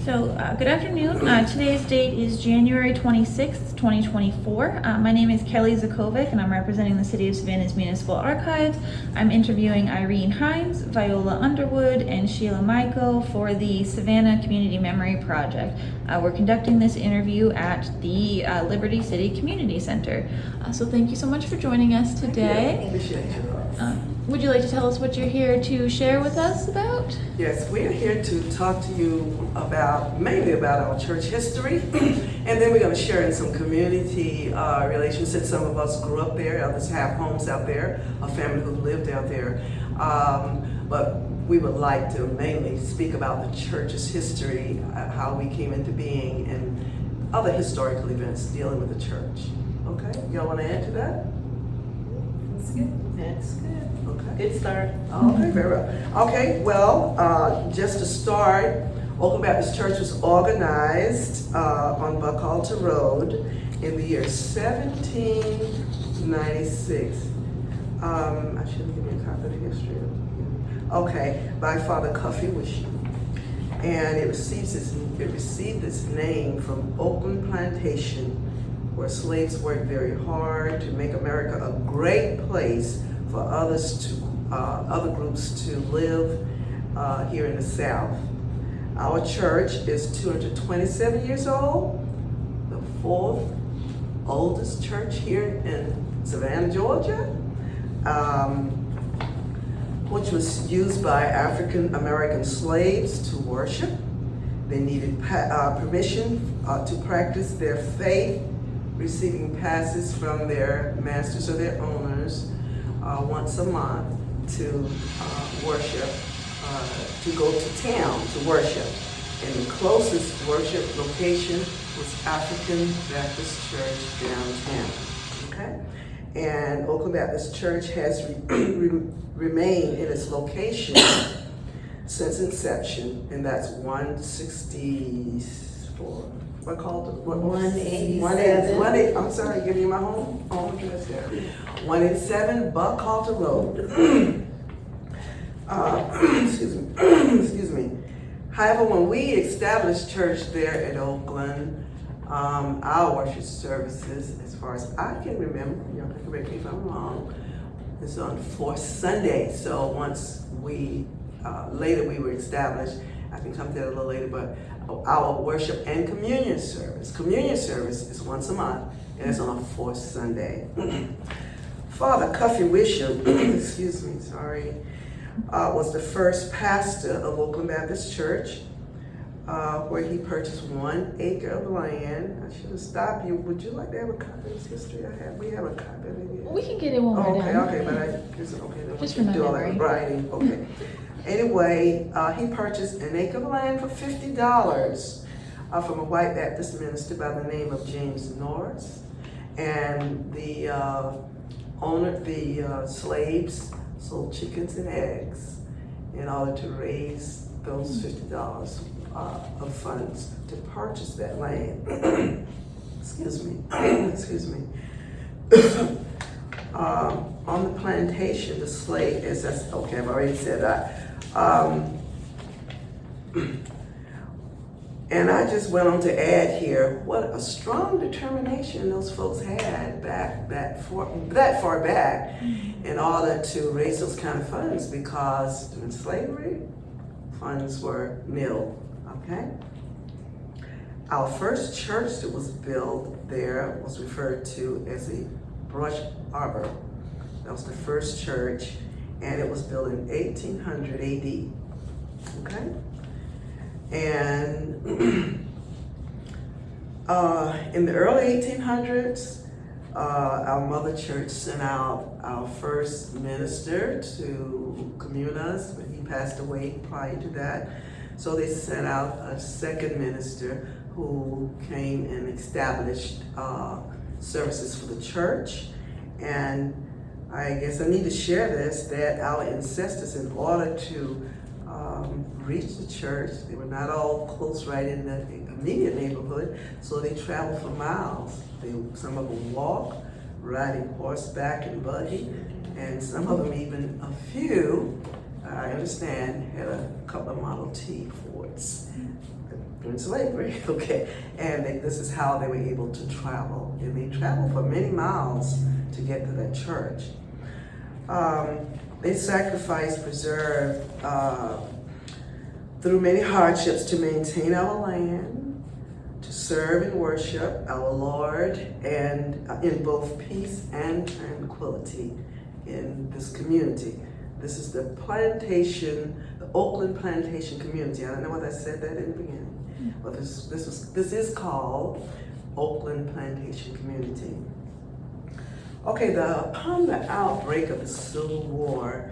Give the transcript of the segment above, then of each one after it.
Good afternoon. Today's date is January 26th, 2024. My name is Kelly Zakovic, and I'm representing the City of Savannah's Municipal Archives. I'm interviewing Irene Hines, Viola Underwood, and Sheila for the Savannah Community Memory Project. We're conducting this interview at the Liberty City Community Center. So thank you so much for joining us today. Would you like to tell us what you're here to share with us about? Yes, we're here to talk to you mainly about our church history, and then we're going to share in some community relations since some of us grew up there, others have homes out there, a family who lived out there. But we would like to mainly speak about the church's history, how we came into being, and other historical events dealing with the church. Okay, y'all want to add to that? That's good. That's good. Okay. Good start. Okay, very well. Okay, well, just to start, Oakland Baptist Church was organized on Buckhalter Road in the year 1796. I should give you a copy of the history. Okay, by Father Cuffy Wishing. And it received its name from Oakland Plantation, where slaves worked very hard to make America a great place for other groups to live here in the South. Our church is 227 years old, the fourth oldest church here in Savannah, Georgia, which was used by African American slaves to worship. They needed permission to practice their faith, receiving passes from their masters or their owners once a month to worship, to go to town to worship. And the closest worship location was African Baptist Church downtown. Okay? And Oakland Baptist Church has remained in its location since inception, and that's 164. What called it? 187. I'm sorry, give me my home address there. 187 Buckhalter Road. Excuse me. However, when we established church there at Oakland, our worship services, as far as I can remember, y'all can correct me if I'm wrong, is on fourth Sunday. So once later we were established, I can come to that a little later, but our worship and communion service is once a month, and it's on a fourth Sunday. Father Cuffy Wisham, was the first pastor of Oakland Baptist Church, where he purchased 1 acre of land. I should have stopped you. Would you like to have a copy of this history I have? We have a copy of it here. We can get it when we're done. Okay, but then Just we for my do all that memory. writing. Okay. Anyway, he purchased 1 acre of land for $50 from a white Baptist minister by the name of James Norris. And the slaves sold chickens and eggs in order to raise those $50 of funds to purchase that land. Excuse me. On the plantation, the slave is, okay, I've already said that. And I just went on to add here, what a strong determination those folks had that far back in order to raise those kind of funds, because during slavery, funds were nil, okay? Our first church that was built there was referred to as a brush arbor. That was the first church, and it was built in 1800 AD, okay? And in the early 1800s, our mother church sent out our first minister to commune us, but he passed away prior to that. So they sent out a second minister who came and established services for the church. And I guess I need to share this, that our ancestors, in order to reach the church, they were not all close right in the immediate neighborhood, so they traveled for miles. Some of them walked, riding horseback and buggy, and some of them even a few I understand, had a couple of Model T Fords during slavery, okay? And this is how they were able to travel. And they traveled for many miles to get to that church. They sacrificed, preserved, through many hardships to maintain our land, to serve and worship our Lord, and in both peace and tranquility in this community. This is the plantation, the Oakland plantation community. I don't know whether I said that in the beginning, but this is called Oakland Plantation Community. Okay, upon the outbreak of the Civil War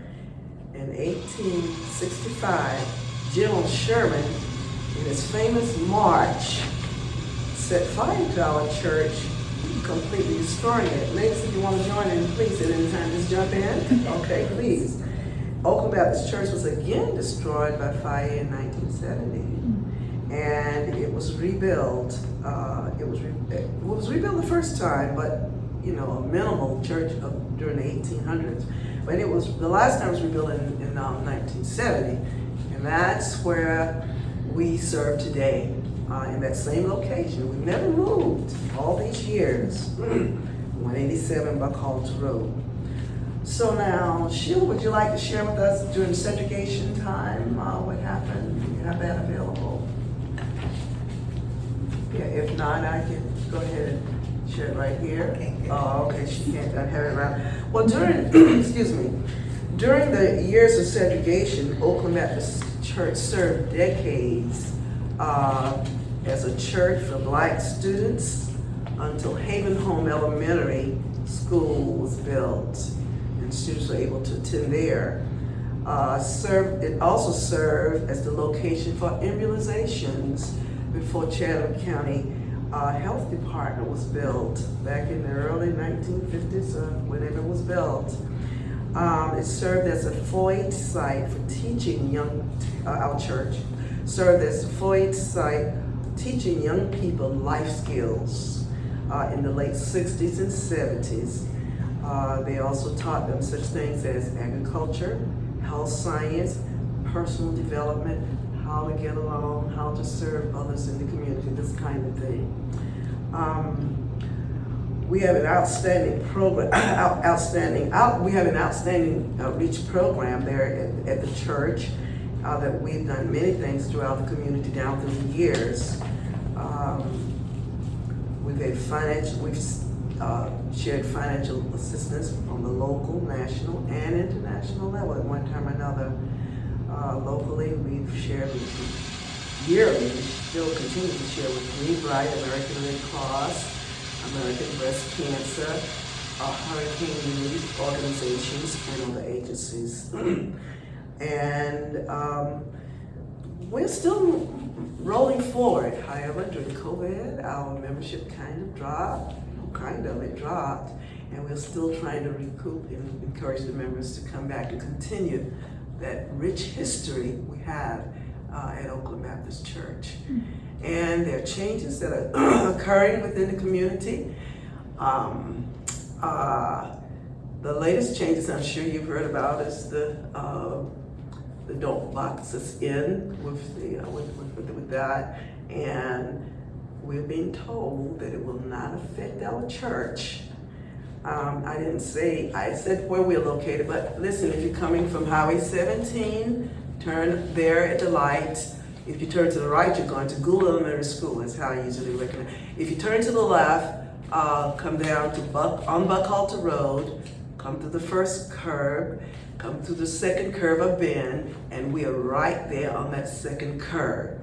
in 1865, General Sherman, in his famous march, set fire to our church, completely destroying it. Ladies, if you want to join in, please, at any time, just jump in. Okay, please. Oakland Baptist Church was again destroyed by fire in 1970, and it was rebuilt. It was rebuilt the first time, but a minimal church during the 1800s. But the last time it was rebuilt in 1970, and that's where we serve today, in that same location. We've never moved all these years. 187 Buckhalter Road. So now, Sheila, would you like to share with us during segregation time what happened? Do you have that available? Yeah, if not, I can go ahead and share it right here. Okay. Oh, okay, she can't have it around. Well, during, excuse me, during the years of segregation, Oakland Baptist Church served decades as a church for black students until Haven Home Elementary School was built. Students were able to attend there. It also served as the location for immunizations before Chatham County Health Department was built back in the early 1950s, whenever it was built. It served as a FOID site for teaching our church served as a FOID site teaching young people life skills in the late 60s and 70s. They also taught them such things as agriculture, health science, personal development, how to get along, how to serve others in the community, this kind of thing. We have an outstanding program, we have an outstanding outreach program there at the church that we've done many things throughout the community down through the years. We've shared financial assistance on the local, national, and international level at one time or another. Locally, we've shared yearly, we still continue to share with Greenbright, American Red Cross, American Breast Cancer, hurricane relief organizations, and other agencies. And we're still rolling forward. However, during COVID, our membership it dropped, and we're still trying to recoup and encourage the members to come back and continue that rich history we have at Oakland Baptist Church. And there are changes that are occurring within the community. The latest changes I'm sure you've heard about is the dope boxes in with that, and we're being told that it will not affect our church. I said where we're located, but listen, if you're coming from Highway 17, turn there at the light. If you turn to the right, you're going to Gould Elementary School. That's how I usually recommend. If you turn to the left, come down to on Buckhalter Road, come to the first curve, come to the second curve of bend, and we are right there on that second curve.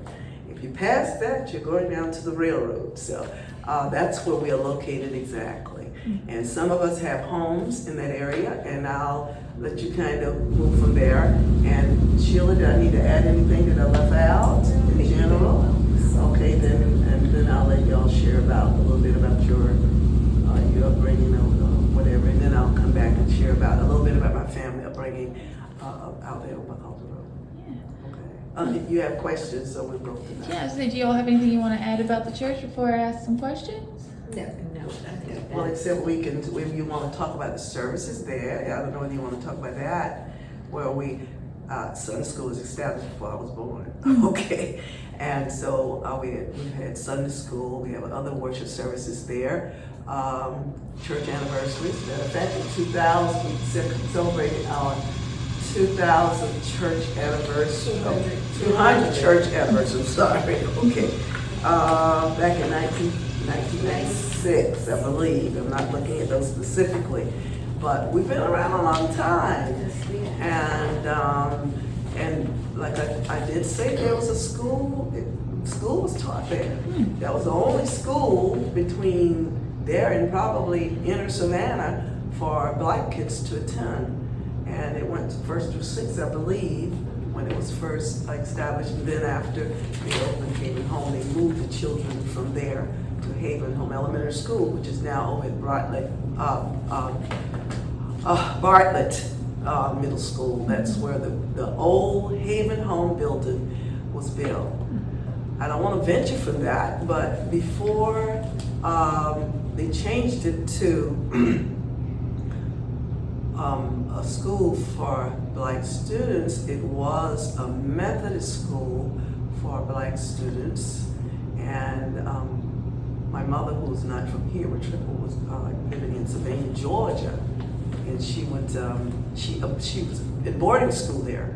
If you pass that, you're going down to the railroad. So that's where we are located exactly. And some of us have homes in that area, and I'll let you kind of move from there. And Sheila, do I need to add anything that I left out in general? Okay, then I'll let y'all share about a little bit about your upbringing or whatever, and then I'll come back and share about a little bit about my family upbringing out there on Buckhalter Road. Yeah. Okay. If you have questions, so we'll go through that. Yeah, so do you all have anything you want to add about the church before I ask some questions? No, I think Well, except if you want to talk about the services there, I don't know whether you want to talk about that, where we Sunday school was established before I was born. Okay, and so we had Sunday school. We have other worship services there. Church anniversaries. Matter of fact, in 2000 we celebrated our 2000 church anniversary. 200 church anniversary. Sorry. Okay. Back in 1996, I believe. I'm not looking at those specifically, but we've been around a long time. And like I did say, there was a school. School was taught there. That was the only school between there and probably inner Savannah for black kids to attend. And it went first through sixth, I believe, when it was first established. And then after the Oakland Haven Home, they moved the children from there to Haven Home Elementary School, which is now over at Bartlett Middle School. That's where the old Haven Home building was built. I don't want to venture from that, but before they changed it to a school for black students, it was a Methodist school for black students. And my mother, who was not from here, was living in Savannah, Georgia, and she was in boarding school there.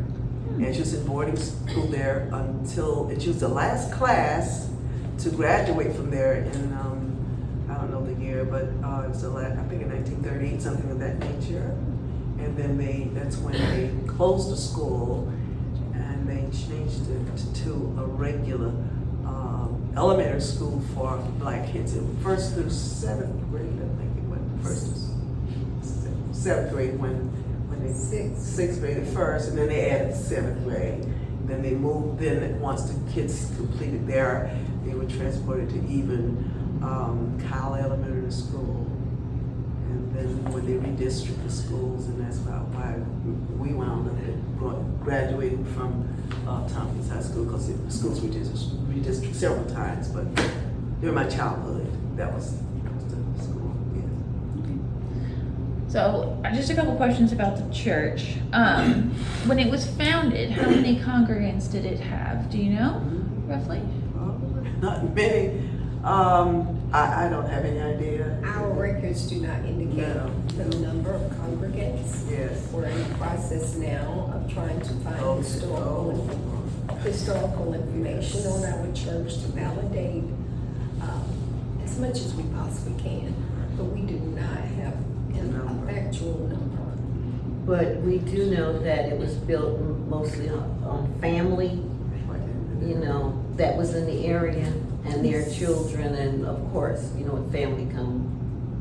And she was in boarding school there until, and she was the last class to graduate from there in, I don't know the year, but it was the last, I think in 1938, something of that nature. And then that's when they closed the school and they changed it to a regular elementary school for black kids. It was first through seventh grade, I think it went first to seventh grade when they sixth grade at first, and then they added seventh grade. Then they moved. Then once the kids completed there, they were transported to even Kyle Elementary School. And then when they redistricted the schools, and that's why we wound up graduating from Tompkins High School, because the schools redistricted several times. But during my childhood, that was the school. Yeah. So, just a couple questions about the church. When it was founded, how many congregants did it have? Do you know, roughly? Not many. I don't have any idea. Our records do not indicate the number of congregants. Yes. We're in the process now of trying to find historical information on our church to validate as much as we possibly can, but we do not have an actual number. But we do know that it was built mostly on family, that was in the area, and their children, and of course, with family come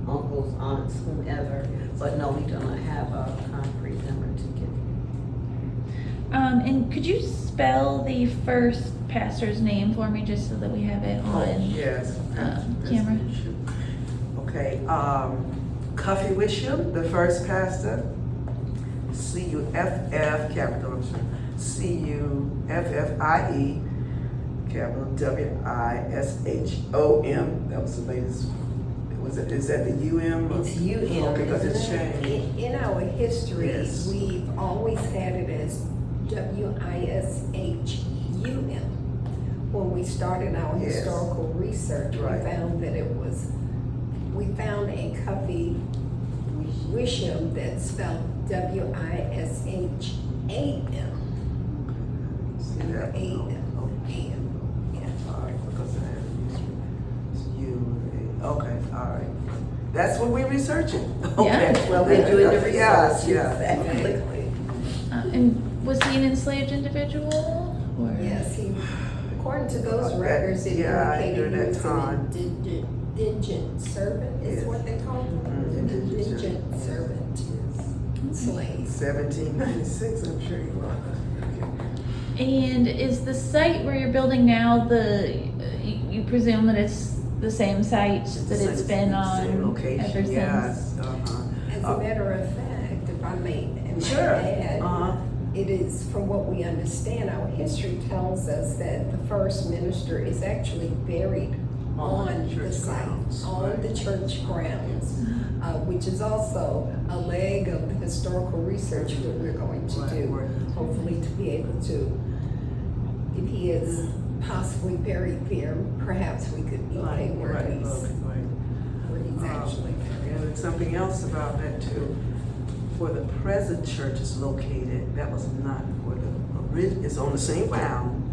uncles, aunts, whomever. But no, we do not have a concrete number to give you. And could you spell the first pastor's name for me, just so that we have it on Yes. camera? Okay. Cuffy Wisham, the first pastor. C-U-F-F, capital C-U-F-F-I-E, capital W-I-S-H-O-M. That was the latest. Is that the U-M? It's U-M. Okay, because it's changed. In our history, Yes. we've always had it as W-I-S-H-U-M. When we started our Yes. historical research, Right. we found a Cuffy Wisham that spelled W-I-S-H-A-M. See that? A-M. Yeah. All right, because I had okay, all right. That's what we're researching. Okay. Well, we're doing the research. Yes, Exactly. And was he an enslaved individual? Or? Yes, according to those records, it indicated during he that was time. an indigent servant, is Yes. what they call him. Indigent servant. Slave. 1796, I'm sure you are. And is the site where you're building now you presume that it's the same site that it's been on Same location, ever since? yes. As a matter of fact, if I may Sure. add, it is, from what we understand, our history tells us that the first minister is actually buried on the site, on the church grounds, which is also a leg of the historical research that we're going to do. hopefully to be able to, if he is possibly buried there, perhaps we could locate where he's actually buried. And there's something else about that too. Where the present church is located, that was not where it's on the same ground,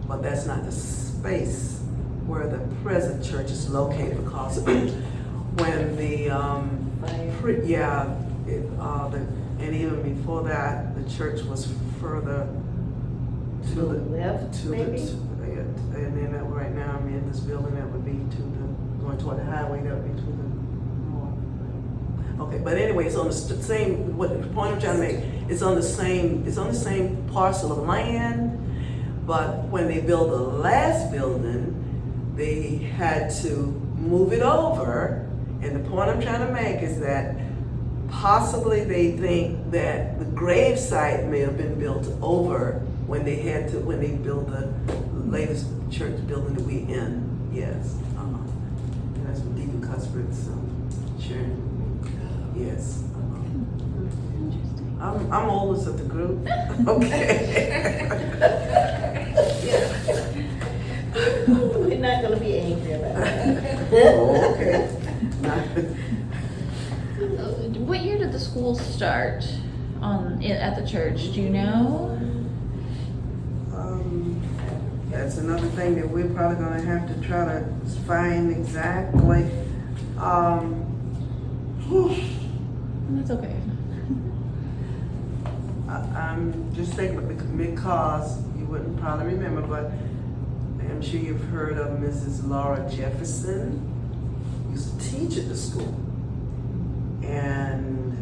but that's not the space where the present church is located, because when the and even before that, the church was further To the left, maybe? And then that right now I'm in this building, that would be going toward the highway, that would be to the north. Okay, but anyway, it's on the same, what the point I'm trying to make, it's on the same parcel of land, but when they built the last building, they had to move it over, and the point I'm trying to make is that possibly they think that the grave site may have been built over when they built the latest church building that we in. Yes, and that's what Deacon Cuthbert's sharing. Yes. I'm oldest of the group. Okay. We're not gonna be angry about that. Oh, okay. What year did the school start at the church? Do you know? That's another thing that we're probably gonna have to try to find exactly. That's okay. I'm just thinking because you wouldn't probably remember, but I'm sure you've heard of Mrs. Laura Jefferson. Used to teach at the school, and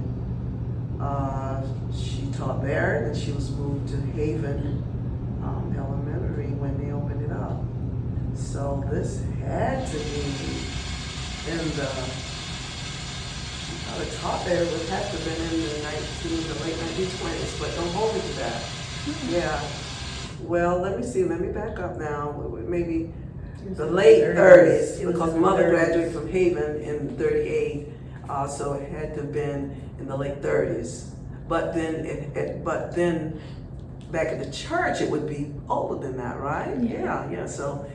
she taught there. And she was moved to Haven Elementary when they opened it up. So this had to be in the. I taught there, it would have to have been in the late 1920s, but don't hold me to that. Yeah. Well, let me back up now. Maybe the late 30s, because Mother graduated from Haven in 38, so it had to have been in the late 30s. But then, back at the church, it would be older than that, right? Yeah. So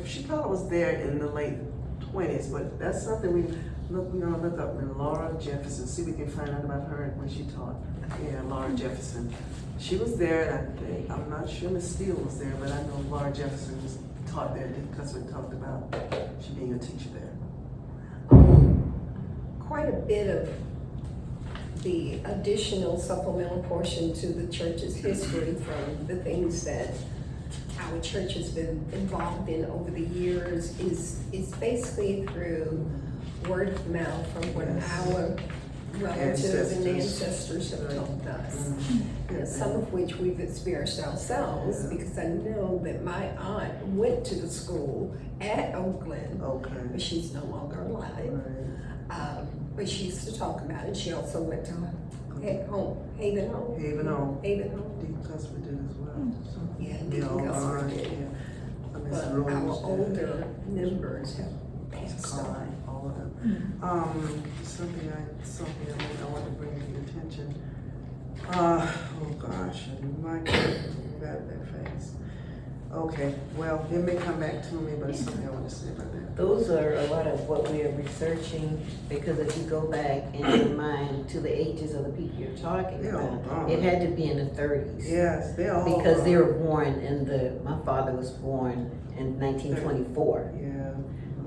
she probably was there in the late 20s, but that's something we're gonna look up. And Laura Jefferson, see if we can find out about her when she taught. Yeah, Laura Jefferson. She was there, and I'm not sure Miss Steele was there, but I know Laura Jefferson was taught there because we talked about she being a teacher there. Quite a bit of the additional supplemental portion to the church's history from the things that our church has been involved in over the years is basically through word of mouth from what our relatives and ancestors have told us. Some of which we've experienced ourselves, because I know that my aunt went to the school at Oakland, but she's no longer alive. But she used to talk about it. She also went to Haven Home. Deacon Cuthbert did as well. So. Yeah, Deacon Cuthbert did. But our older members have passed on. All of them. Something I want to bring to your attention. Oh gosh, my God, that face. Okay, well, it may come back to me, but it's something I want to say about that. Those are a lot of what we are researching, because if you go back in your mind to the ages of the people you're talking about, it had to be in the 30s. Yes, they all because they were born my father was born in 1924. Yeah.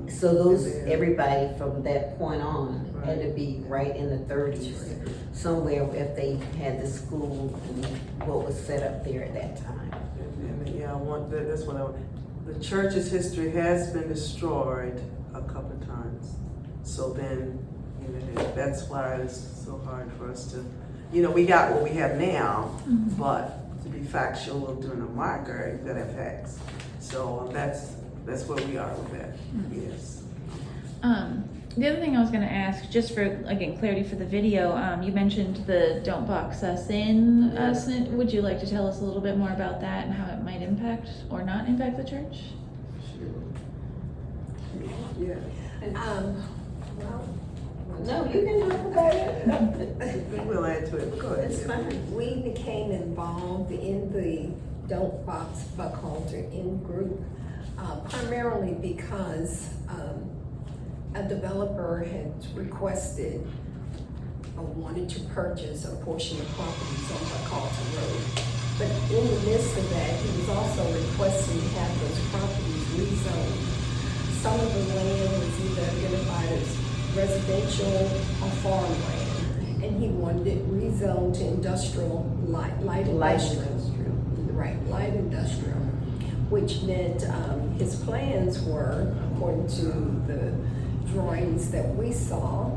So everybody from that point on had to be right in the 30s, somewhere if they had the school and what was set up there at that time. That's what the church's history has been destroyed a couple of times. So then, that's why it's so hard for us to, we got what we have now, but to be factual during a marker, you gotta have facts. So that's where we are with that. Yes. The other thing I was going to ask, just for, again, clarity for the video, you mentioned the Don't Box Us In. Would you like to tell us a little bit more about that and how it might impact or not impact the church? Sure. Yeah. Well, No, you can talk about it. We'll add to it, go ahead. It's fine. We became involved in the Don't Box Buckhalter in group, primarily because a developer had requested or wanted to purchase a portion of properties on Buckhalter Road. But in the midst of that, he was also requesting to have those properties rezoned. Some of the land was either identified as residential or farmland, and he wanted it rezoned to industrial, light industrial. Right, light industrial, which meant his plans were, according to the drawings that we saw,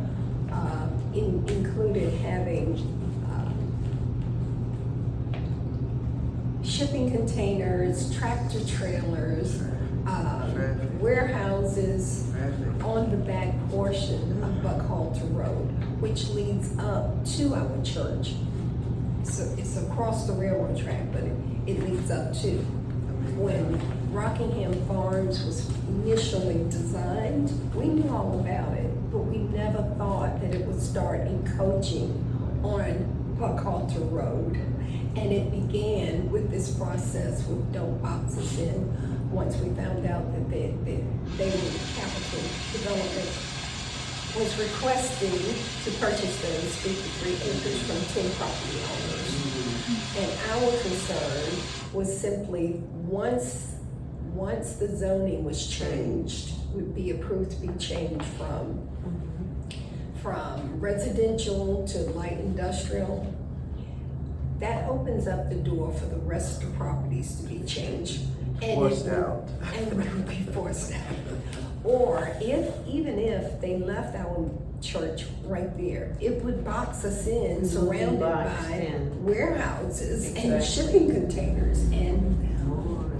included having shipping containers, tractor trailers, warehouses on the back portion of Buckhalter Road, which leads up to our church. So it's across the railroad track, but it leads up to. When Rockingham Farms was initially designed, we knew all about it, but we never thought that it would start encroaching on Buckhalter Road. And it began with this process with Don't Box Us In. Once we found out that they were capital development was requesting to purchase those 53 acres from 10 property owners. And our concern was simply once the zoning was changed, would be approved to be changed from residential to light industrial, that opens up the door for the rest of the properties to be changed. And Forced out. And would be forced out. Or even if they left our church right there, it would box us in, surrounded by warehouses and shipping containers. And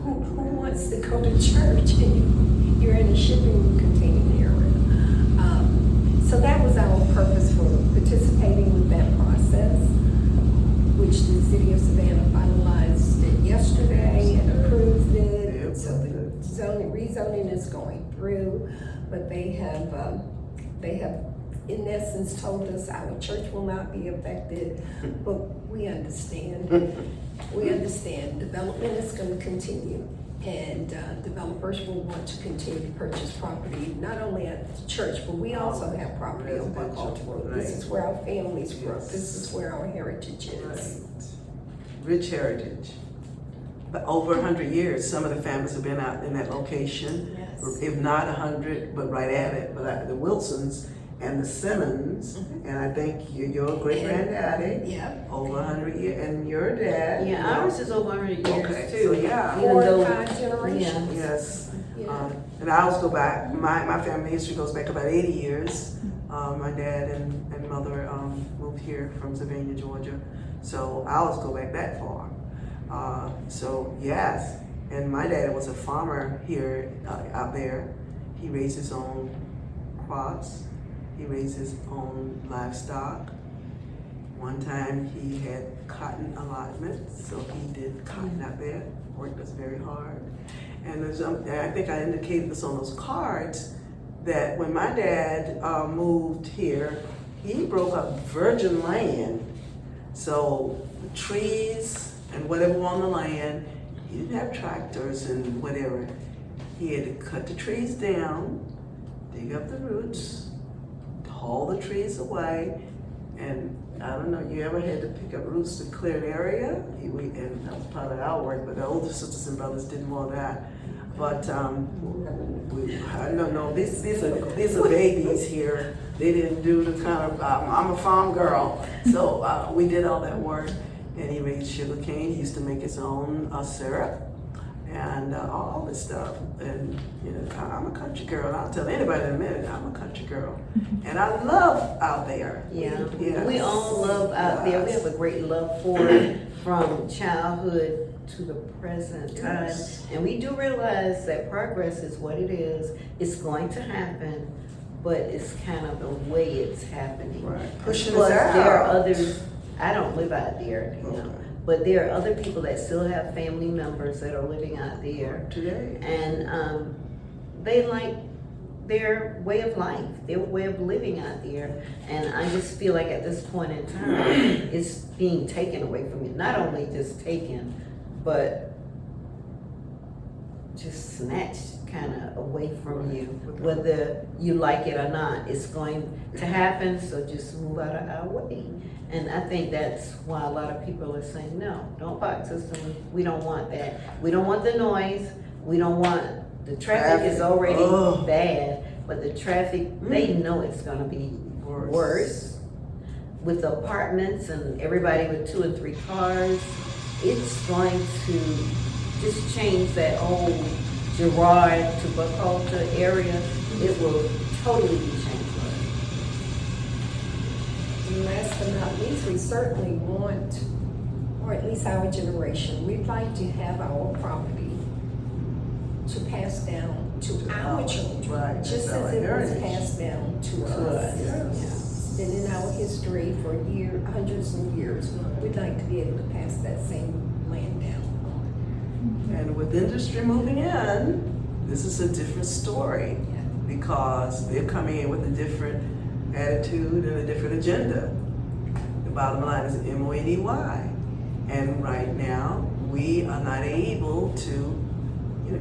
who wants to go to church and you're in a shipping container area? So that was our purpose for participating with that process, which the city of Savannah finalized it yesterday and approved it. Yep. So the rezoning is going through, but they have in essence told us our church will not be affected, but we understand. We understand development is going to continue, and developers will want to continue to purchase property, not only at the church, but we also have property on Buckhalter Road. This is where our families grew up. This is where our heritage is. Right. Rich heritage. But over 100 years, some of the families have been out in that location. Yes. If not 100, but right at it. But the Wilsons and the Simmons, and I think your great granddaddy, Yeah. over 100 years, and your dad. Yeah, ours is over 100 years Okay, too. so yeah. Even 4 though- or 5 generations. Yes. Yeah. And I always go back, my family history goes back about 80 years. My dad and mother moved here from Savannah, Georgia. So I always go back that far. So yes, and my dad was a farmer here out there. He raised his own crops. He raised his own livestock. One time he had cotton allotments, so he did cotton out there. Worked us very hard. And I think I indicated this on those cards that when my dad moved here, he broke up virgin land. So the trees and whatever on the land, he didn't have tractors and whatever. He had to cut the trees down, dig up the roots, haul the trees away, and I don't know, you ever had to pick up roots to clear an area? And that was part of our work, but the older sisters and brothers did more of that. But I don't know, these are babies here. They didn't do the kind of, I'm a farm girl, so we did all that work. And he raised sugar cane. He used to make his own syrup and all this stuff. And you know, I'm a country girl. I'll tell anybody in a minute, I'm a country girl. And I love out there. Yeah, Yes. we all love out there. We have a great love for it from childhood to the present time. Yes. And we do realize that progress is what it is. It's going to happen, but it's kind of the way it's happening. Right. Pushing Plus, us out. there are others, I don't live out there, you know, Okay. but there are other people that still have family members that are living out there. Today. And they like their way of life, their way of living out there. And I just feel like at this point in time, it's being taken away from you. Not only just taken, but just snatched kind of away from you, whether you like it or not. It's going to happen, so just move out of our way. And I think that's why a lot of people are saying, no, don't box us. We don't want that. We don't want the noise. We don't want, the traffic is already bad, but the traffic, they know it's gonna be worse. With the apartments and everybody with 2 and 3 cars, it's going to just change that old Girard to Buckalta area. It will totally be changed. And last but not least, we certainly want, or at least our generation, we'd like to have our property to pass down to our children, right, just that's as our it heritage. was passed down to us. Yes. It's been in our history for hundreds of years. We'd like to be able to pass that same land down. And with industry moving in, this is a different story because they're coming in with a different attitude and a different agenda. The bottom line is MOEDY. And right now, we are not able to,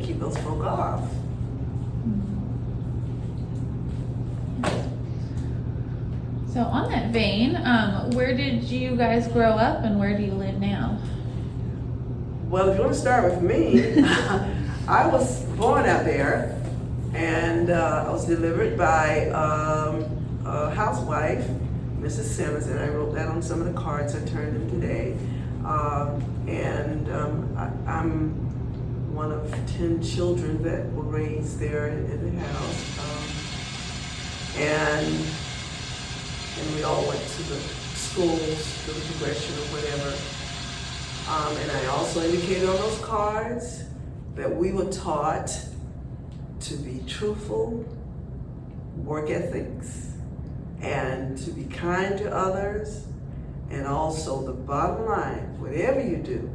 keep those folk off. So on that vein, where did you guys grow up and where do you live now? Well, if you want to start with me, I was born out there, and I was delivered by a housewife, Mrs. Simmons, and I wrote that on some of the cards I turned in today. I'm one of 10 children that were raised there in the house, and we all went to the schools, through the progression or whatever. And I also indicated on those cards that we were taught to be truthful, work ethics, and to be kind to others. And also the bottom line, whatever you do,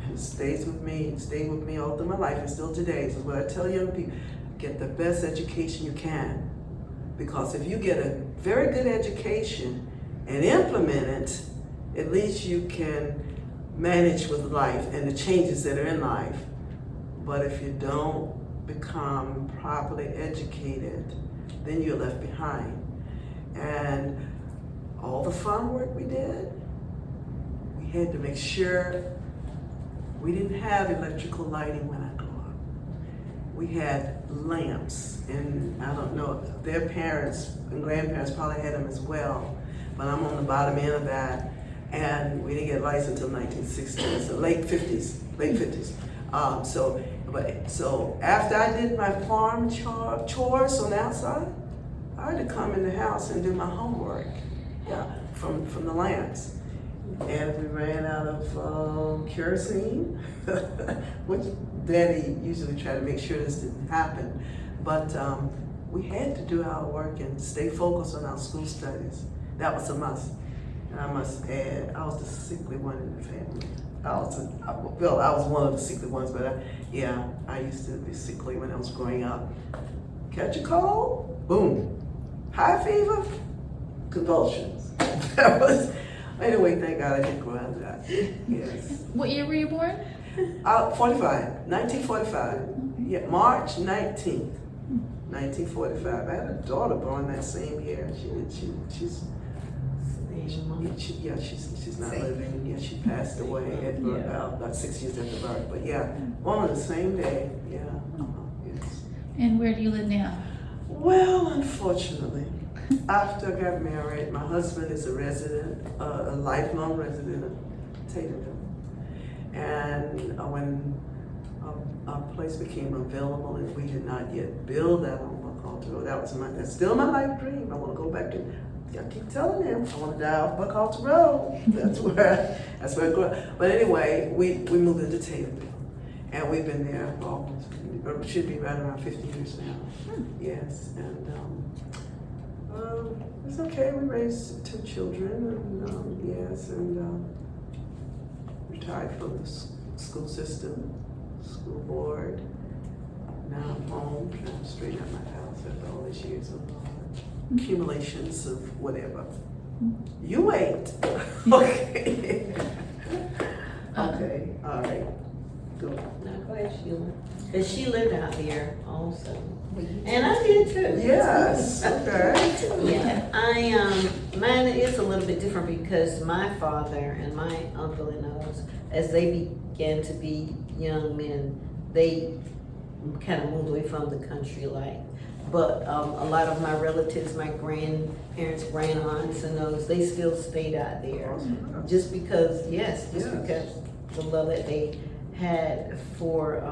and it stays with me, it stayed with me all through my life and still today. So what I tell young people, get the best education you can. Because if you get a very good education and implement it, at least you can manage with life and the changes that are in life. But if you don't become properly educated, then you're left behind. And all the farm work we did, we had to make sure we didn't have electrical lighting when I grew up. We had lamps, and I don't know, their parents and grandparents probably had them as well, but I'm on the bottom end of that. And we didn't get lights until 1960s, so late 50s. So after I did my farm chores on the outside, I had to come in the house and do my homework, from the lamps. And we ran out of kerosene, which Daddy usually tried to make sure this didn't happen. But we had to do our work and stay focused on our school studies. That was a must. And I must add, I was the sickly one in the family. I was one of the sickly ones, but I used to be sickly when I was growing up. Catch a cold, boom. High fever, convulsions. Anyway, thank God I didn't grow out of that. Yes. What year were you born? 1945. Yeah, March 19th, 1945. I had a daughter born that same year. She's not living. Yeah, she passed away at about 6 years after birth. But born on the same day. Yeah. Yes. And where do you live now? Well, unfortunately, after I got married, my husband is a resident, a lifelong resident of Tatumville. And when our place became available, and we had not yet built that on Buckalta Road, that's still my life dream. I want to go back to. I keep telling him I want to die off Buckalta Road. That's where I grew up. But anyway, we moved into Tatumville, and we've been there for almost, or should be right around 50 years now. Yes, and it's okay. We raised 2 children, and retired from the school system, school board. Now I'm home, trying to straighten out my house after all these years of accumulations of whatever. You wait. Okay. Okay, all right. Go. Now, go ahead, Sheila. Cause she lived out there also. Well, you And I did too. Yes, okay. Yeah, mine is a little bit different because my father and my uncle and others, as they began to be young men, they kind of moved away from the country life. But a lot of my relatives, my grandparents, grand-aunts and those, they still stayed out there. Just because, Yes. because the love that they had for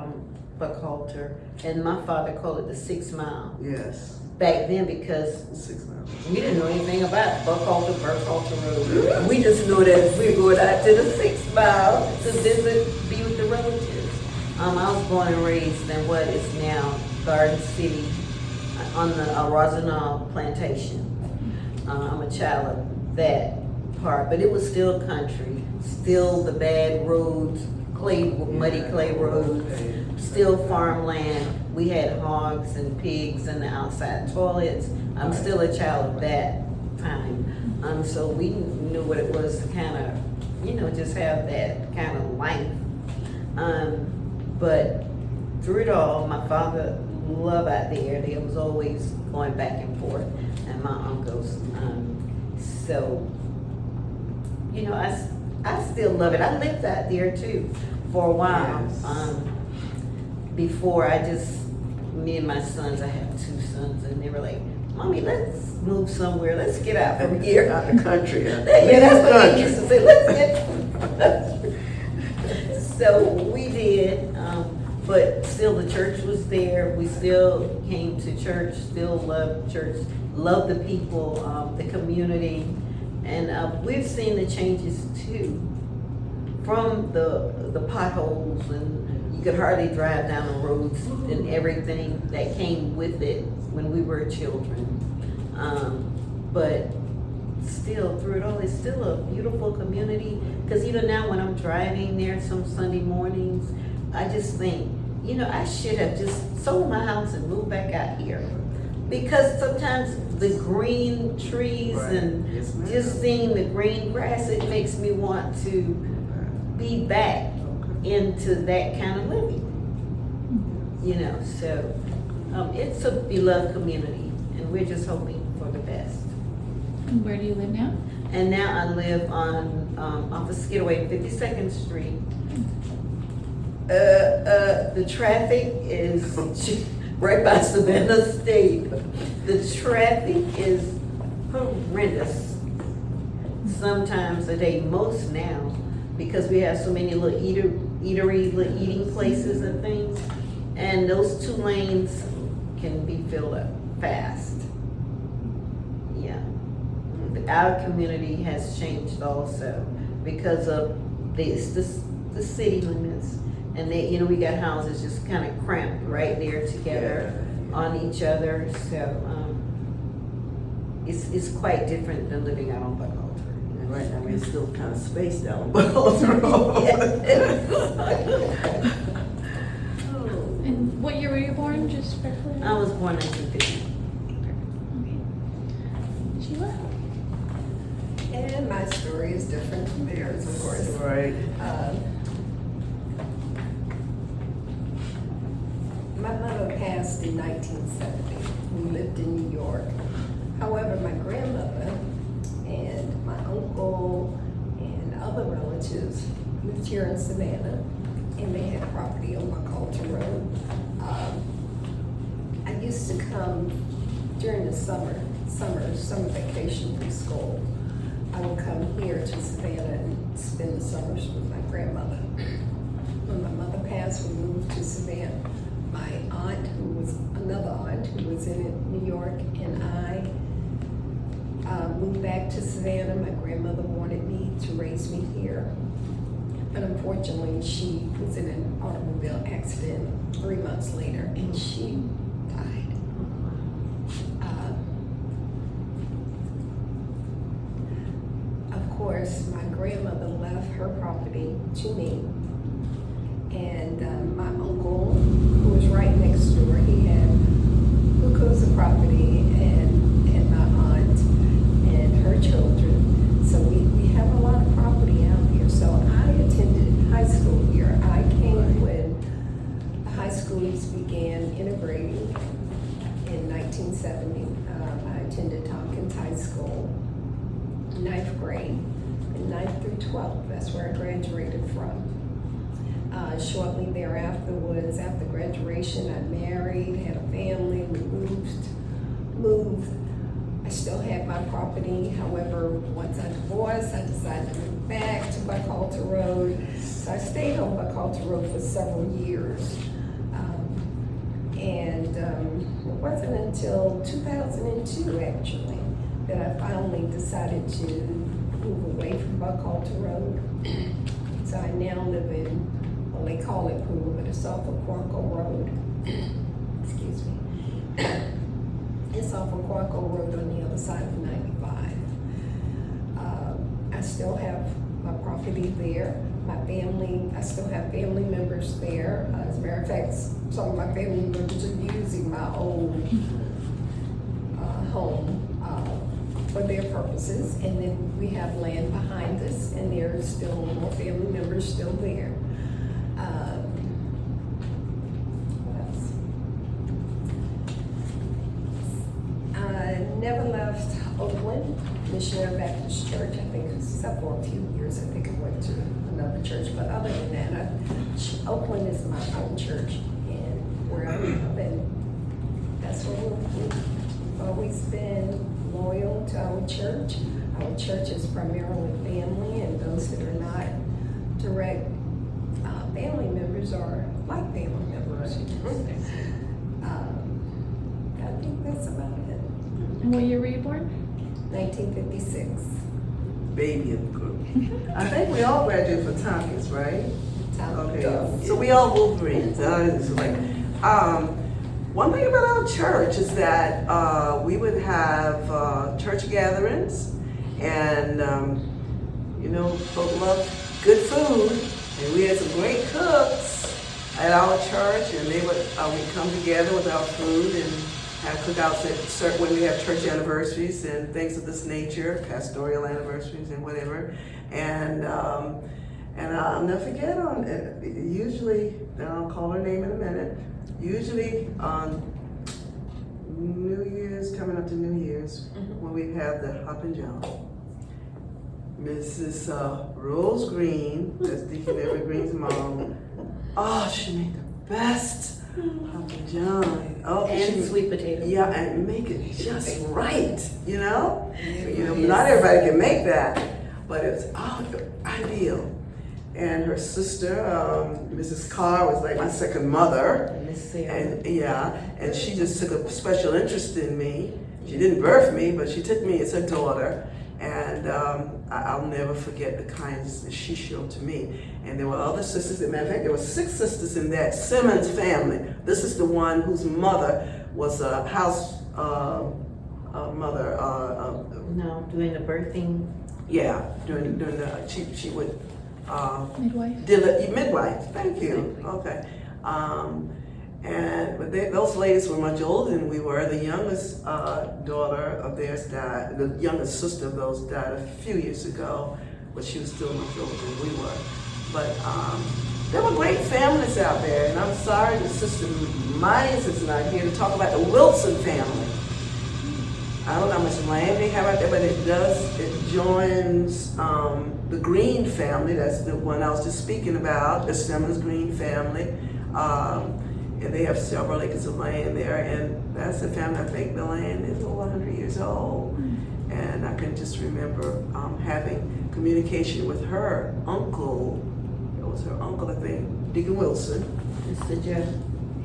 Buckhalter. And my father called it the 6 Mile. Yes, Back then, because 6 miles. we didn't know anything about Buckhalter Road. We just knew that we were going out to the 6 Mile to visit, be with the relatives. I was born and raised in what is now Garden City on the Rosenau plantation. I'm a child of that part, but it was still country, still the bad roads, muddy clay roads, Okay. still farmland. We had hogs and pigs in the outside toilets. I'm still a child of that time. So we knew what it was to kind of, just have that kind of life. But through it all, my father loved out there. They was always going back and forth, and my uncles. So, I still love it. I lived out there too for a while. Yes. Before me and my sons, I have 2 sons, and they were like, "Mommy, let's move somewhere. Let's get out from here." Out the country. Yeah, that's what they used to say. Let's get. So we did, but still the church was there. We still came to church. Still loved church. Loved the people, the community, and we've seen the changes too. From the potholes, and you could hardly drive down the roads, and everything that came with it when we were children. But still, through it all, it's still a beautiful community. Because even now, when I'm driving there some Sunday mornings, I just think, I should have just sold my house and moved back out here. Because sometimes the green trees Right. and Yes, ma'am. just seeing the green grass, it makes me want to be back into that kind of living. So it's a beloved community, and we're just hoping for the best. And where do you live now? And now I live on off of Skidaway, 52nd Street. The traffic is right by Savannah State. The traffic is horrendous. Sometimes a day, most now, because we have so many little little eating places and things, and those 2 lanes can be filled up fast. Yeah. Our community has changed also because of the city limits, and we got houses just kind of cramped right there together on each other. So it's quite different than living out on Buckhalter. Right now, we're still kind of spaced out, but also. And what year were you born, just for clarity? I was born in 1950. Okay. Sheila? And my story is different from theirs, of course. Right. My mother passed in 1970. We lived in New York. However, my grandmother and my uncle and other relatives lived here in Savannah, and they had property on Buckhalter Road. I used to come during the summer vacation from school. I would come here to Savannah and spend the summers with my grandmother. When my mother passed, we moved to Savannah. My aunt, another aunt who was in New York, and I moved back to Savannah. My grandmother wanted me to raise me here, but unfortunately she was in an automobile accident 3 months later, and she died. Of course, my grandmother left her property to me, And my uncle, who was right next door, he had hookahs of property, and my aunt and her children. So we have a lot of property out here. So I attended high school here. I came when the high schools began integrating in 1970. I attended Tompkins High School, 9th grade, and 9th through 12th. That's where I graduated from. Shortly thereafter after graduation, I married, had a family, we moved. I still had my property. However, once I divorced, I decided to move back to Buckhalter Road. So I stayed on Buckhalter Road for several years. It wasn't until 2002, actually, that I finally decided to move away from Buckhalter Road. So I now live in, well, they call it Pool, but it's off of Quanco Road. Excuse me. It's off of Quanco Road on the other side of 95. I still have my property there. My family, I still have family members there. As a matter of fact, some of my family members are using my old home for their purposes. And then we have land behind us, and there are still more family members still there. What else? I never left Oakland, Missionary Baptist Church. I think except for a few years, I think I went to another church. But other than that, Oakland is my own church, and where I live, and that's where we've always been loyal to our church. Our church is primarily family, and those that are not direct family members are like family members. I think that's about it. And what year were you born? 1956. Baby in the group. I think we all graduated from Tompkins, right? Tompkins. Okay, so we all Wolverines. One thing about our church is that we would have church gatherings, and folk love good food, and we had some great cooks at our church, and they would we'd come together with our food and have cookouts at when we have church anniversaries and things of this nature, pastoral anniversaries and whatever, and I'll never forget on it. Usually, and I'll call her name in a minute. Usually on New Year's, coming up to New Year's, when we have the Hop and Jump, Mrs. Rose Green, that's Deacon Edward Green's mom. Oh, she made the best Hop and Jump. Oh, And sweet potato. Yeah, and make it just right, not everybody can make that, but it's ideal. And her sister, Mrs. Carr, was like my second mother. Miss Sarah. And she just took a special interest in me. She didn't birth me, but she took me as her daughter. And I'll never forget the kindness that she showed to me. And there were other sisters. As a matter of fact, there were 6 sisters in that Simmons family. This is the one whose mother was a house mother. Doing the birthing. Yeah, during the she would. Midwife. Midwife. Thank you. Okay. But those ladies were much older than we were. The youngest daughter of theirs died. The youngest sister of those died a few years ago, but she was still much older than we were. But there were great families out there, and I'm sorry that Sister Hines is not here to talk about the Wilson family. I don't know how much land they have out there, but it joins the Green family. That's the one I was just speaking about, the Simmons Green family. And they have several acres of land there, and that's the family. I think the land is over 100 years old. And I can just remember having communication with her uncle. It was her uncle, I think, Deacon Wilson. Mr. Jeff.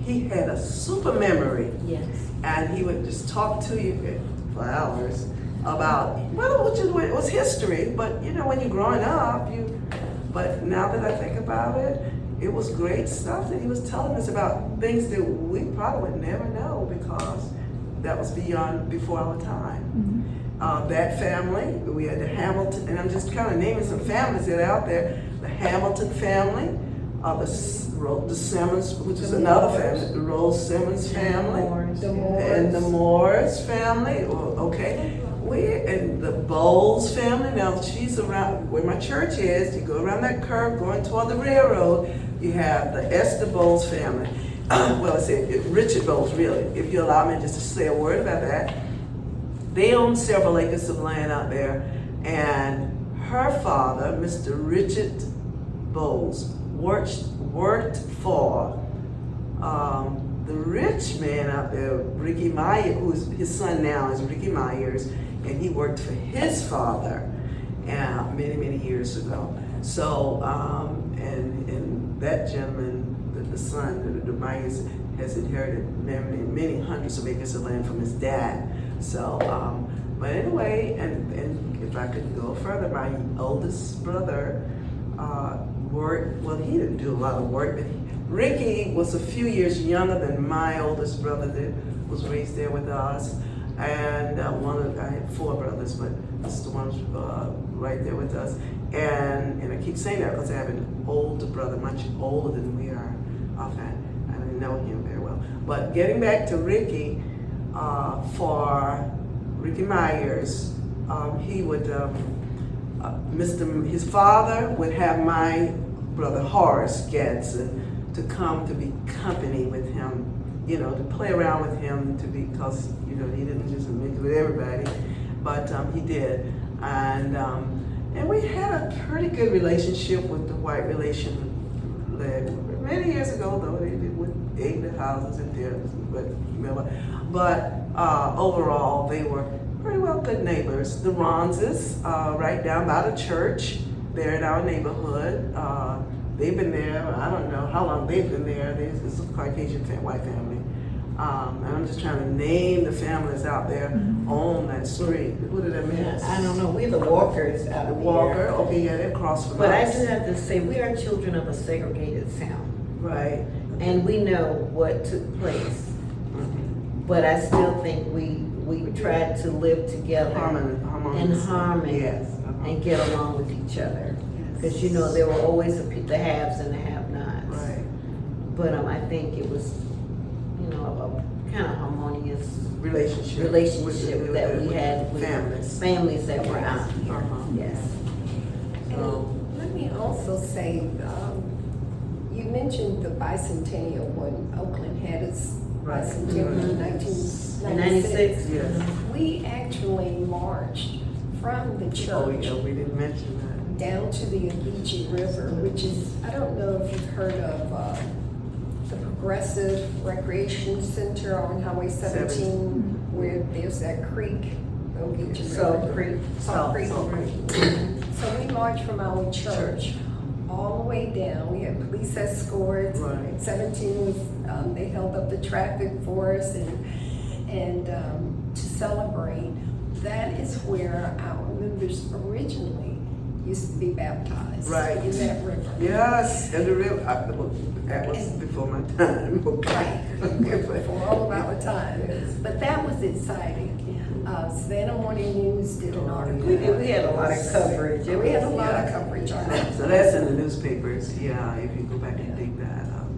He had a super memory. Yes. And he would just talk to you for hours about, it was history, but when you're growing up, but now that I think about it, it was great stuff that he was telling us about things that we probably would never know because that was before our time. Mm-hmm. That family, we had the Hamilton, and I'm just kind of naming some families that are out there. The Hamilton family the Simmons, which is another family, the Rose Simmons family. The And the Moores family, okay. And the Bowles family. Now she's around where my church is. You go around that curve going toward the railroad, you have the Esther Bowles family. Well, it's Richard Bowles, really. If you allow me just to say a word about that. They own several acres of land out there. And her father, Mr. Richard Bowles, worked for the rich man out there, Ricky Myers, who's his son now is Ricky Myers, and he worked for his father many, many years ago. So, and that gentleman, the son, the Myers, has inherited many hundreds of acres of land from his dad. So, but anyway, and if I could go further, my oldest brother worked, well, he didn't do a lot of work, but Ricky was a few years younger than my oldest brother that was raised there with us. And I had 4 brothers, but this is the one right there with us. And I keep saying that because I have an older brother, much older than we are. Offhand, I didn't know him very well. But getting back to Ricky, for Ricky Myers, he would, his father would have my brother Horace Gadsden to come to be company with him, to play around with him, because he didn't just mix with everybody, but he did, and we had a pretty good relationship with the white relation. Many years ago, though, they would aid the houses and theirs, but overall they were pretty well good neighbors. The Ronses, right down by the church, they're in our neighborhood. They've been there, I don't know how long they've been there. It's a Caucasian white family. And I'm just trying to name the families out there on that street. What did I miss? I don't know, we're the Walkers out of Walker, here. okay, yeah, they're across from But I us. do have to say, we are children of a segregated town. Right. And we know what took place. But I still think we tried to live together in harmony Yes. and get along with each other. Because there were always the haves and the have-nots. Right. But I think it was, a kind of harmonious Relationship that we had with families that were out here. Yes. And let me also say, you mentioned the bicentennial when Oakland had its bicentennial in 1996. Yes. We actually marched from the church. Oh, yeah, we didn't mention that. Down to the Ogeechee River, which is, I don't know if you've heard of the Progressive Recreation Center on Highway 17, where there's that creek, the Ogeechee River. Salt Creek. So we marched from our church all the way down. We had police escorts. Right. 17 was, they held up the traffic for us and to celebrate. That is where our members originally used to be baptized. Right. In that river. Yes, and the river, that was before my time. Right, for all of our time. But that was exciting. Savannah Morning News did an article. We had a lot of coverage. We had a lot of coverage on it. So that's in the newspapers, yeah, if you go back and dig that up.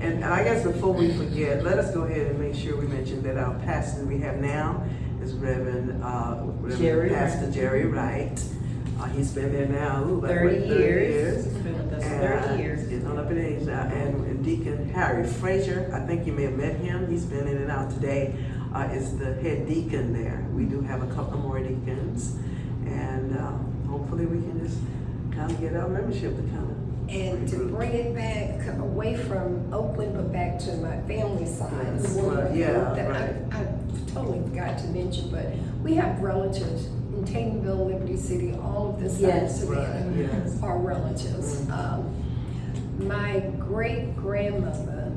And I guess before we forget, let us go ahead and make sure we mention that our pastor we have now is Reverend Pastor Jerry Wright. He's been there now, about 30 years. He's been with us 30 years. Getting on up in age now. And Deacon Harry Frazier, I think you may have met him. He's been in and out today. Is the head deacon there. We do have a couple more deacons, and hopefully we can just kind of get our membership to kind of. And to bring it back away from Oakland, but back to my family side. Yes, that right. I totally forgot to mention, but we have relatives in Tatenville, Liberty City, all of this side of Savannah yes. are relatives. My great-grandmother,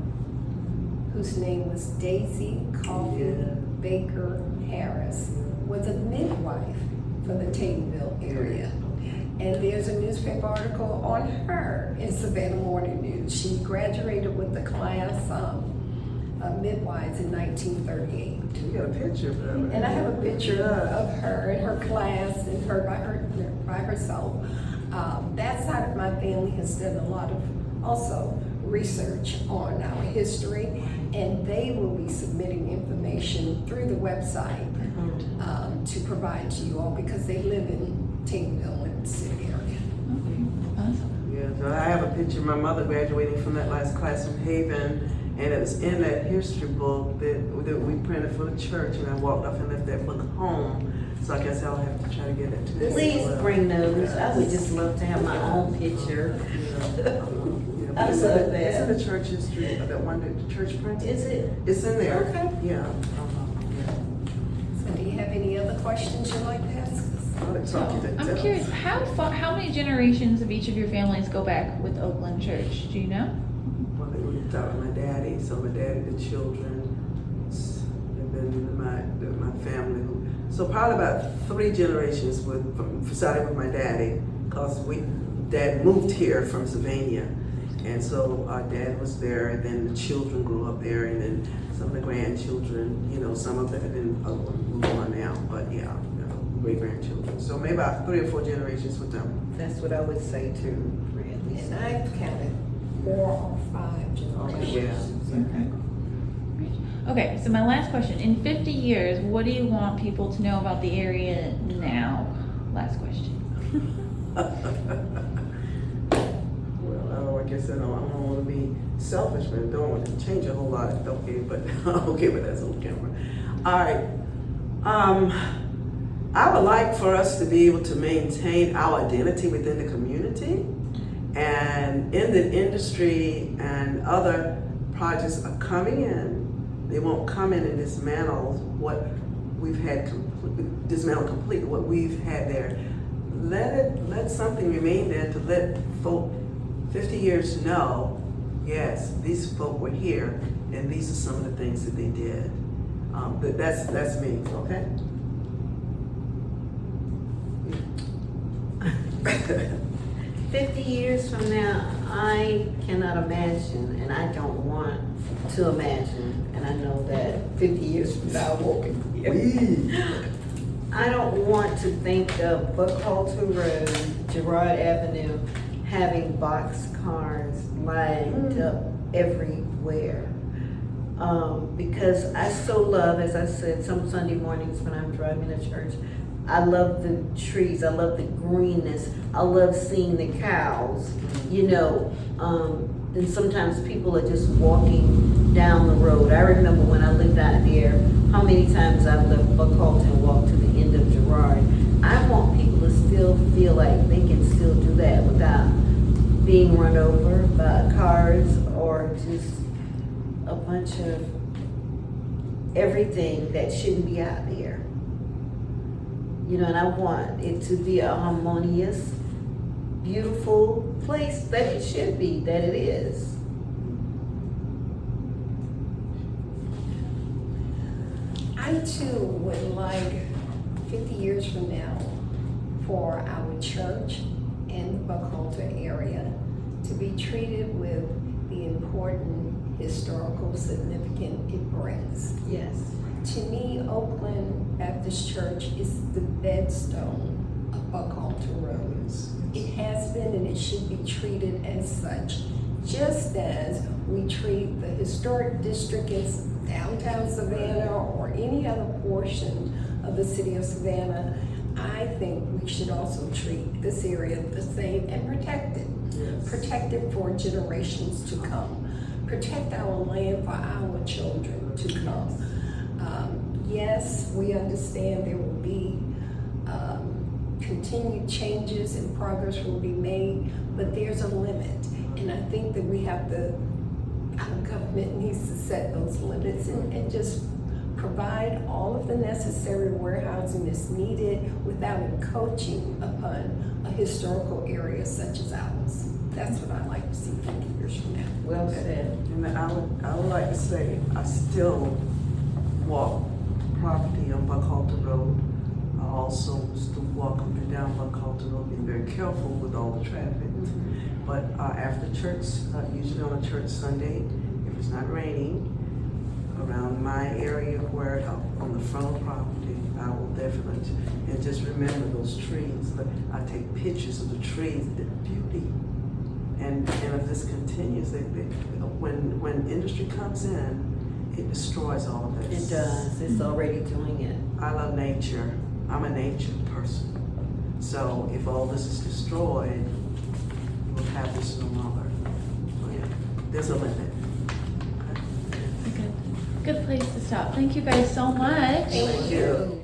whose name was Daisy Coffee Baker Harris, was a midwife for the Tatenville area. And there's a newspaper article on her in Savannah Morning News. She graduated with the class of midwives in 1938. You got a picture of her. And I have a picture of her and her class and her by herself. That side of my family has done a lot of also research on our history, and they will be submitting information through the website to provide to you all because they live in Taylorville in the city area. Awesome. Yeah, so I have a picture of my mother graduating from that last class from Haven, and it was in that history book that we printed for the church, and I walked off and left that book home. So I guess I'll have to try to get it to them. Please bring those. I would just love to have my own picture. I love that. It's in the church history, that one that the church printed. Is it? It's in there. Okay. Yeah. So do you have any other questions you'd like to ask us? I'm curious, how many generations of each of your families go back with Oakland Church? Do you know? Well, they were talking with my daddy, so my daddy, the children, and then my family. So probably about 3 generations starting with my daddy, because dad moved here from Savannah. And so our dad was there, and then the children grew up there, and then some of the grandchildren, some of them didn't move on now, but yeah, great grandchildren. So maybe about 3 or 4 generations with them. That's what I would say too. And I've counted 4 or 5 generations. Yeah. Okay, so my last question. In 50 years, what do you want people to know about the area now? Last question. Well, I guess I don't want to be selfish, but I don't want to change a whole lot. Okay, but okay, but that's on camera. All right. I would like for us to be able to maintain our identity within the community, and in the industry and other projects are coming in. They won't come in and dismantle what we've had, dismantle completely what we've had there. Let something remain there to let folk 50 years know, yes, these folk were here, and these are some of the things that they did. But that's me, okay? 50 years from now, I cannot imagine, and I don't want to imagine, and I know that 50 years from now, I won't be here. I don't want to think of Buckhalter Road, Girard Avenue, having boxcars lined up everywhere. Because I so love, as I said, some Sunday mornings when I'm driving to church, I love the trees, I love the greenness, I love seeing the cows, and sometimes people are just walking down the road. I remember when I lived out there, how many times I've left Buckhalter and walked to the end of Girard. I want people to still feel like they can still do that without being run over by cars or just a bunch of everything that shouldn't be out there. And I want it to be a harmonious, beautiful place that it should be, that it is. I too would like 50 years from now for our church and the Buckhalter area to be treated with the important historical significance it brings. Yes. To me, Oakland Baptist Church is the bedstone of Buckhalter Road. It has been and it should be treated as such, just as we treat the historic district in downtown Savannah or any other portion of the city of Savannah. I think we should also treat this area the same and protect it. Yes. Protect it for generations to come. Protect our land for our children to come. Yes, we understand there will be continued changes and progress will be made, but there's a limit. And I think that our government needs to set those limits and just provide all of the necessary warehousing that's needed without encroaching upon a historical area such as ours. That's what I'd like to see 50 years from now. Well said. And I would like to say, I still walk property on Buckhalter Road. I also still walk up and down Buckhalter Road, being very careful with all the traffic. Mm-hmm. But after church, usually on a church Sunday, if it's not raining, around my area where on the front of the property, I will definitely, and just remember those trees. But I take pictures of the trees, the beauty. And if this continues, when industry comes in, it destroys all of It this. does, it's already doing it. I love nature. I'm a nature person. So if all this is destroyed, we'll have this no longer. So, yeah, there's a limit. Good place to stop. Thank you guys so much. Thank you.